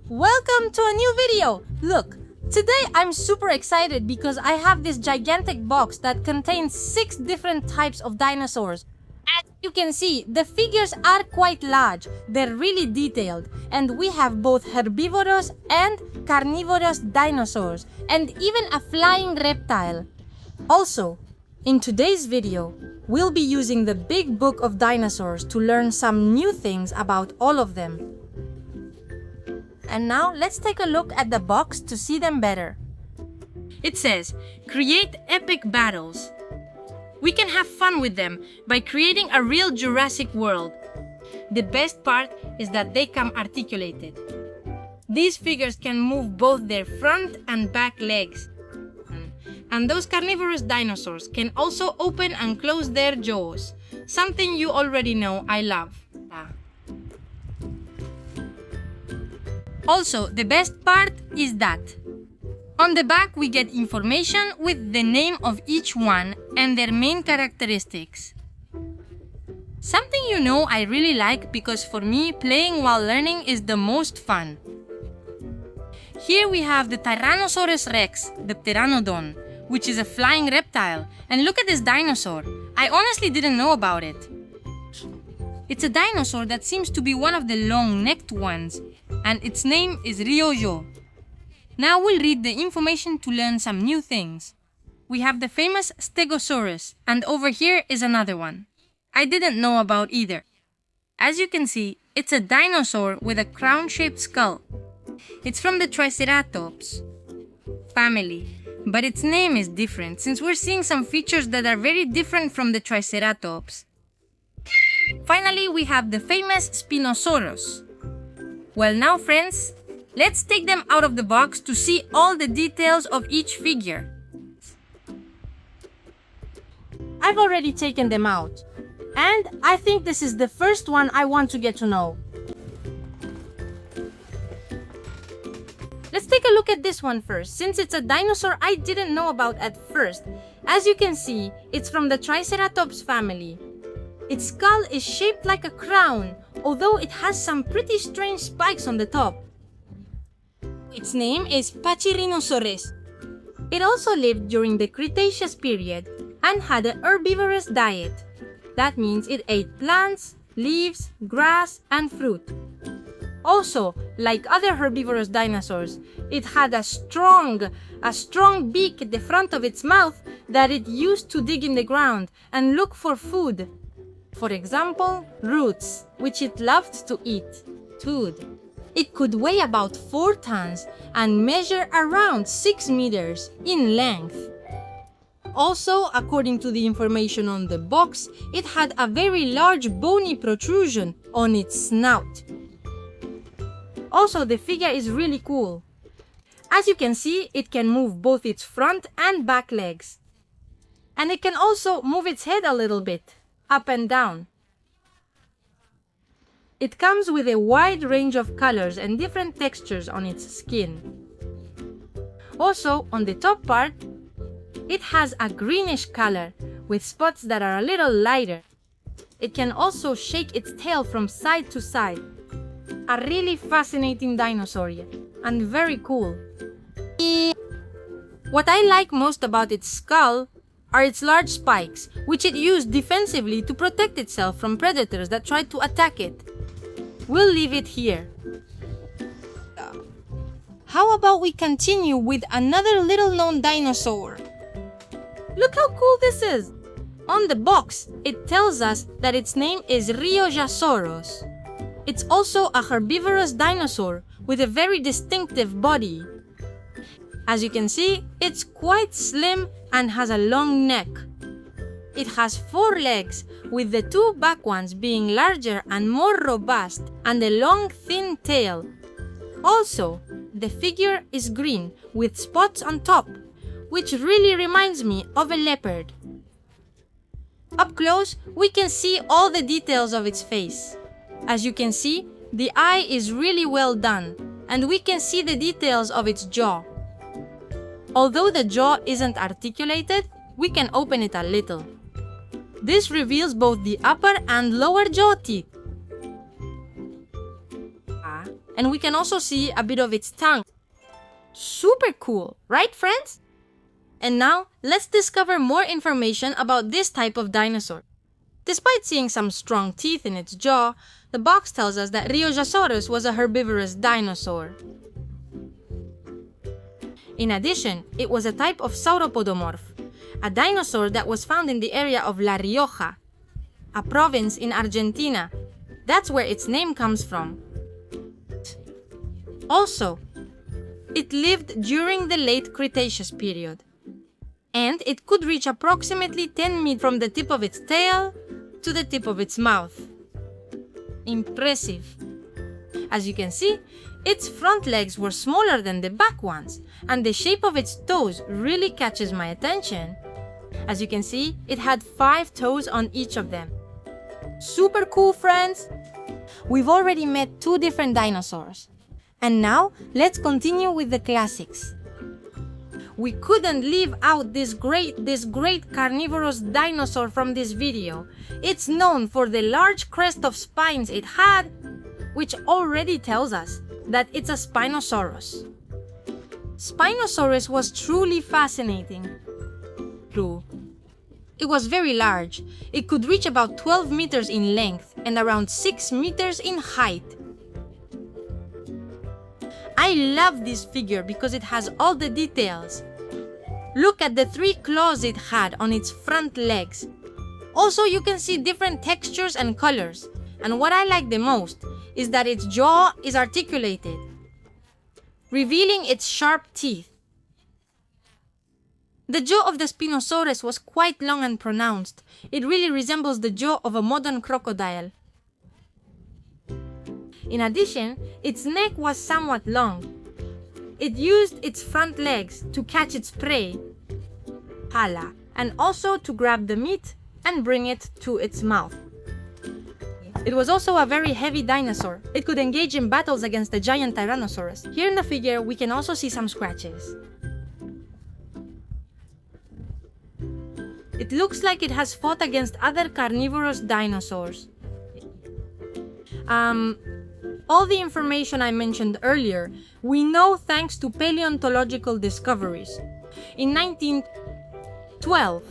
Welcome to a new video! Look, today I'm super excited because I have this gigantic box that contains 6 different types of dinosaurs. As you can see, the figures are quite large, they're really detailed, and we have both herbivorous and carnivorous dinosaurs, and even a flying reptile. Also, in today's video, we'll be using the big book of dinosaurs to learn some new things about all of them. And now, let's take a look at the box to see them better. It says, create epic battles. We can have fun with them by creating a real Jurassic world. The best part is that they come articulated. These figures can move both their front and back legs. And those carnivorous dinosaurs can also open and close their jaws, something you already know I love. Also, the best part is that on the back we get information with the name of each one and their main characteristics. Something you know I really like because for me, playing while learning is the most fun. Here we have the Tyrannosaurus Rex, the Pteranodon, which is a flying reptile. And look at this dinosaur. I honestly didn't know about it. It's a dinosaur that seems to be one of the long-necked ones, and its name is Riojasaurus. Now we'll read the information to learn some new things. We have the famous Stegosaurus, and over here is another one. I didn't know about either. As you can see, it's a dinosaur with a crown-shaped skull. It's from the Triceratops family, but its name is different since we're seeing some features that are very different from the Triceratops. Finally, we have the famous Spinosaurus. Well now friends, let's take them out of the box to see all the details of each figure. I've already taken them out, and I think this is the first one I want to get to know. Let's take a look at this one first, since it's a dinosaur I didn't know about at first. As you can see, it's from the Triceratops family. Its skull is shaped like a crown, although it has some pretty strange spikes on the top. Its name is Pachyrhinosaurus. It also lived during the Cretaceous period and had a herbivorous diet. That means it ate plants, leaves, grass, and fruit. Also, like other herbivorous dinosaurs, it had a strong beak at the front of its mouth that it used to dig in the ground and look for food. For example, roots, which it loved to eat. Food. It could weigh about 4 tons and measure around 6 meters in length. Also, according to the information on the box, it had a very large bony protrusion on its snout. Also, the figure is really cool. As you can see, it can move both its front and back legs. And it can also move its head a little bit, up and down. It comes with a wide range of colors and different textures on its skin. Also, on the top part, it has a greenish color with spots that are a little lighter. It can also shake its tail from side to side. A really fascinating dinosaur, and very cool. What I like most about its skull are its large spikes, which it used defensively to protect itself from predators that tried to attack it. We'll leave it here. How about we continue with another little-known dinosaur? Look how cool this is! On the box, it tells us that its name is Riojasaurus. It's also a herbivorous dinosaur with a very distinctive body. As you can see, it's quite slim and has a long neck. It has 4 legs, with the 2 back ones being larger and more robust, and a long thin tail. Also, the figure is green with spots on top, which really reminds me of a leopard. Up close, we can see all the details of its face. As you can see, the eye is really well done, and we can see the details of its jaw. Although the jaw isn't articulated, we can open it a little. This reveals both the upper and lower jaw teeth. and we can also see a bit of its tongue. Super cool, right friends? And now, let's discover more information about this type of dinosaur. Despite seeing some strong teeth in its jaw, the box tells us that Riojasaurus was a herbivorous dinosaur. In addition, it was a type of sauropodomorph, a dinosaur that was found in the area of La Rioja, a province in Argentina. That's where its name comes from. Also, it lived during the late Cretaceous period, and it could reach approximately 10 meters from the tip of its tail to the tip of its mouth. Impressive. As you can see, its front legs were smaller than the back ones, and the shape of its toes really catches my attention. As you can see, it had 5 toes on each of them. Super cool, friends! We've already met 2 different dinosaurs. And now, let's continue with the classics. We couldn't leave out this great carnivorous dinosaur from this video. It's known for the large crest of spines it had, which already tells us that it's a Spinosaurus. Spinosaurus was truly fascinating. True. It was very large. It could reach about 12 meters in length and around 6 meters in height. I love this figure because it has all the details. Look at the 3 claws it had on its front legs. Also, you can see different textures and colors. And what I like the most is that its jaw is articulated, revealing its sharp teeth. The jaw of the Spinosaurus was quite long and pronounced. It really resembles the jaw of a modern crocodile. In addition, its neck was somewhat long. It used its front legs to catch its prey, pala, and also to grab the meat and bring it to its mouth. It was also a very heavy dinosaur. It could engage in battles against the giant Tyrannosaurus. Here in the figure, we can also see some scratches. It looks like it has fought against other carnivorous dinosaurs. All the information I mentioned earlier, we know thanks to paleontological discoveries. In 1912,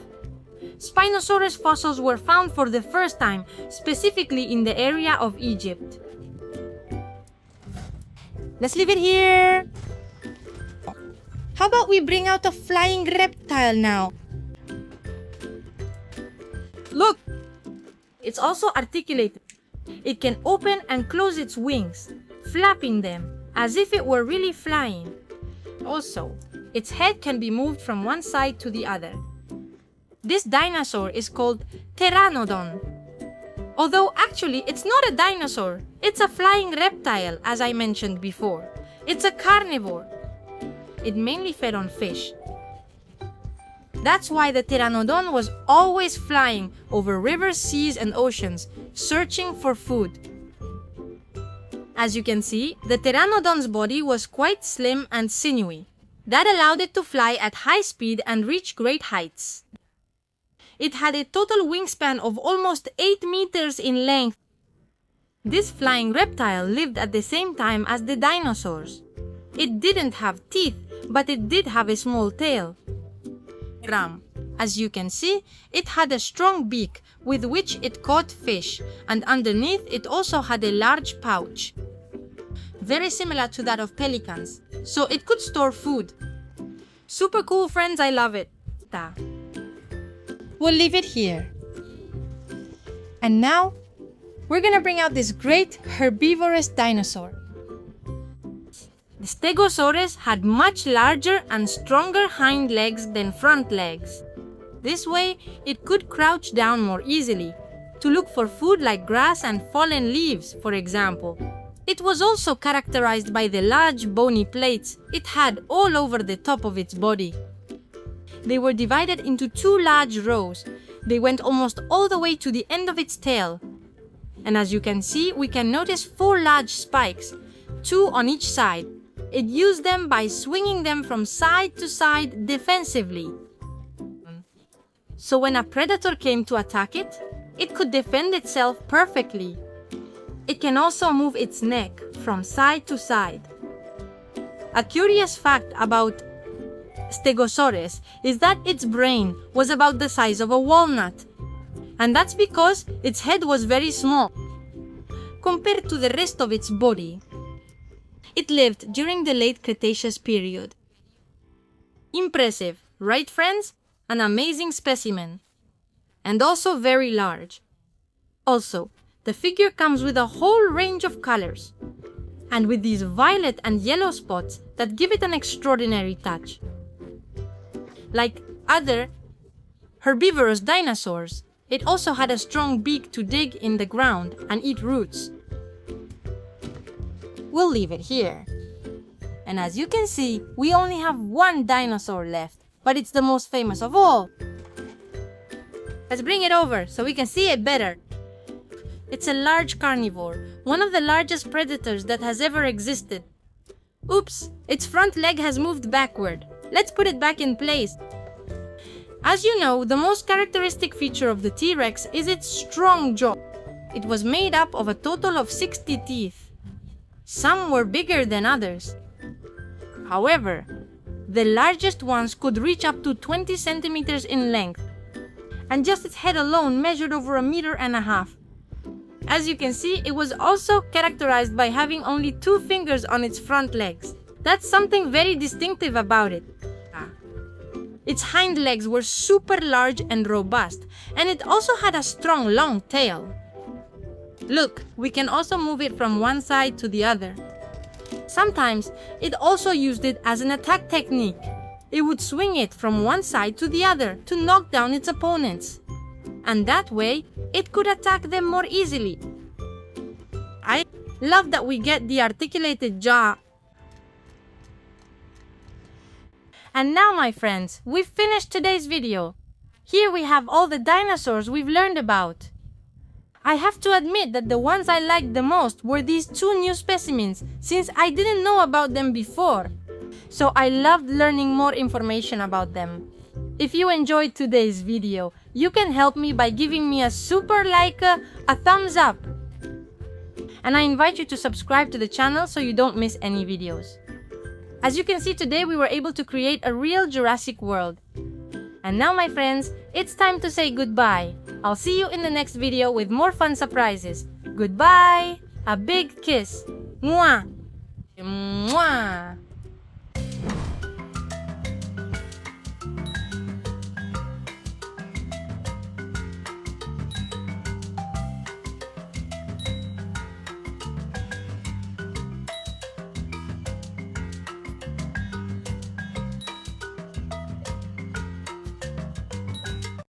Spinosaurus fossils were found for the first time, specifically in the area of Egypt. Let's leave it here. How about we bring out a flying reptile now? Look! It's also articulated. It can open and close its wings, flapping them as if it were really flying. Also, its head can be moved from one side to the other. This dinosaur is called Pteranodon. Although actually it's not a dinosaur, it's a flying reptile as I mentioned before. It's a carnivore. It mainly fed on fish. That's why the Pteranodon was always flying over rivers, seas, and oceans, searching for food. As you can see, the Pteranodon's body was quite slim and sinewy. That allowed it to fly at high speed and reach great heights. It had a total wingspan of almost 8 meters in length. This flying reptile lived at the same time as the dinosaurs. It didn't have teeth, but it did have a small tail. As you can see, it had a strong beak with which it caught fish, and underneath it also had a large pouch, very similar to that of pelicans, so it could store food. Super cool, friends, I love it. We'll leave it here. And now, we're gonna bring out this great herbivorous dinosaur. The Stegosaurus had much larger and stronger hind legs than front legs. This way, it could crouch down more easily, to look for food like grass and fallen leaves, for example. It was also characterized by the large bony plates it had all over the top of its body. They were divided into 2 large rows. They went almost all the way to the end of its tail. And as you can see, we can notice 4 large spikes, 2 on each side. It used them by swinging them from side to side defensively. So when a predator came to attack it, it could defend itself perfectly. it can also move its neck from side to side. A curious fact about Stegosaurus is that its brain was about the size of a walnut. And that's because its head was very small compared to the rest of its body. It lived during the late Cretaceous period. Impressive, right friends? An amazing specimen. And also very large. Also, the figure comes with a whole range of colors, and with these violet and yellow spots that give it an extraordinary touch. Like other herbivorous dinosaurs, it also had a strong beak to dig in the ground and eat roots. We'll leave it here. And as you can see, we only have one dinosaur left, but it's the most famous of all. Let's bring it over so we can see it better. It's a large carnivore, one of the largest predators that has ever existed. Oops, its front leg has moved backward. Let's put it back in place. As you know, the most characteristic feature of the T-Rex is its strong jaw. It was made up of a total of 60 teeth. Some were bigger than others. However, the largest ones could reach up to 20 centimeters in length, and just its head alone measured over 1.5 meters. As you can see, it was also characterized by having only 2 fingers on its front legs. That's something very distinctive about it. Its hind legs were super large and robust, and it also had a strong long tail. Look, we can also move it from one side to the other. Sometimes, it also used it as an attack technique. It would swing it from one side to the other to knock down its opponents. And that way, it could attack them more easily. I love that we get the articulated jaw. And now, my friends, we've finished today's video. Here we have all the dinosaurs we've learned about. I have to admit that the ones I liked the most were these 2 new specimens, since I didn't know about them before. So I loved learning more information about them. If you enjoyed today's video, you can help me by giving me a super like, a thumbs up. And I invite you to subscribe to the channel so you don't miss any videos. As you can see today, we were able to create a real Jurassic world. And now, my friends, it's time to say goodbye. I'll see you in the next video with more fun surprises. Goodbye! A big kiss. Mwah! Mwah!